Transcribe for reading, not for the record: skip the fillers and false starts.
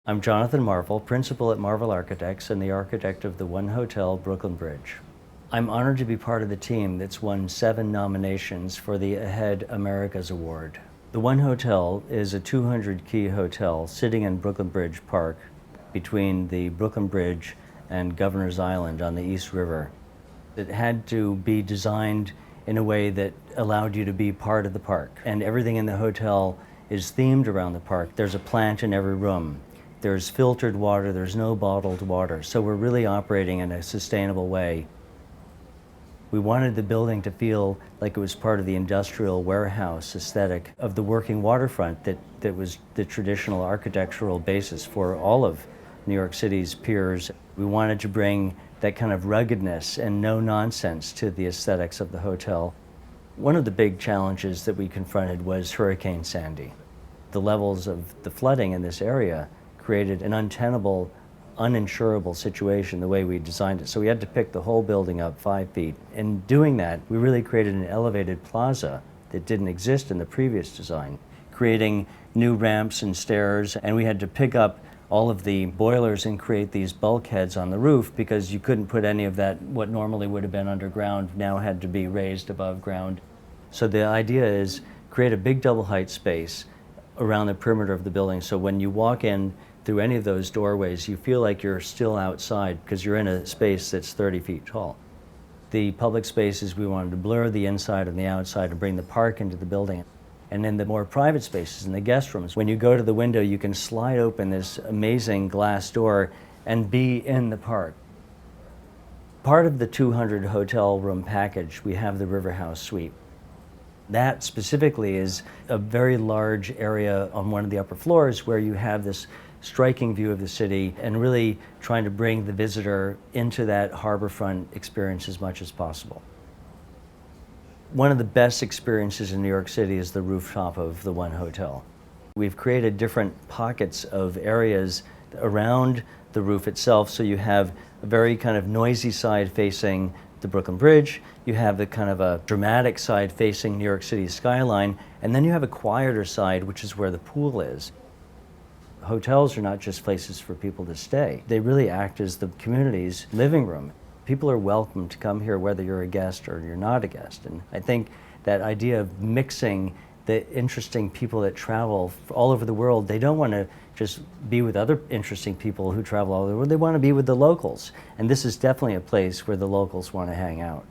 I'm Jonathan Marvel, principal at Marvel Architects and the architect of the One Hotel Brooklyn Bridge. I'm honored to be part of the team that's won 7 nominations for the Ahead Americas Award. The One Hotel is a 200-key hotel sitting in Brooklyn Bridge Park between the Brooklyn Bridge and Governor's Island on the East River. It had to be designed in a way that allowed you to be part of the park, and everything in the hotel is themed around the park. There's a plant in every room. There's filtered water, there's no bottled water. So we're really operating in a sustainable way. We wanted the building to feel like it was part of the industrial warehouse aesthetic of the working waterfront that was the traditional architectural basis for all of New York City's piers. We wanted to bring that kind of ruggedness and no nonsense to the aesthetics of the hotel. One of the big challenges that we confronted was Hurricane Sandy. The levels of the flooding in this area created an untenable, uninsurable situation the way we designed it. So we had to pick the whole building up 5 feet. In doing that, we really created an elevated plaza that didn't exist in the previous design, creating new ramps and stairs, and we had to pick up all of the boilers and create these bulkheads on the roof because you couldn't put any of that, what normally would have been underground, now had to be raised above ground. So the idea is create a big double height space around the perimeter of the building, so when you walk in through any of those doorways, you feel like you're still outside because you're in a space that's 30 feet tall. The public spaces, we wanted to blur the inside and the outside and bring the park into the building. And in the more private spaces, in the guest rooms, when you go to the window, you can slide open this amazing glass door and be in the park. Part of the 200 hotel room package, we have the River House Suite. That specifically is a very large area on one of the upper floors where you have this striking view of the city and really trying to bring the visitor into that harborfront experience as much as possible. One of the best experiences in New York City is the rooftop of the One Hotel. We've created different pockets of areas around the roof itself, so you have a very kind of noisy side facing the Brooklyn Bridge, you have the kind of a dramatic side facing New York City's skyline, and then you have a quieter side, which is where the pool is. Hotels are not just places for people to stay. They really act as the community's living room. People are welcome to come here whether you're a guest or you're not a guest. And I think that idea of mixing the interesting people that travel all over the world, they don't want to just be with other interesting people who travel all over the world. They want to be with the locals. And this is definitely a place where the locals want to hang out.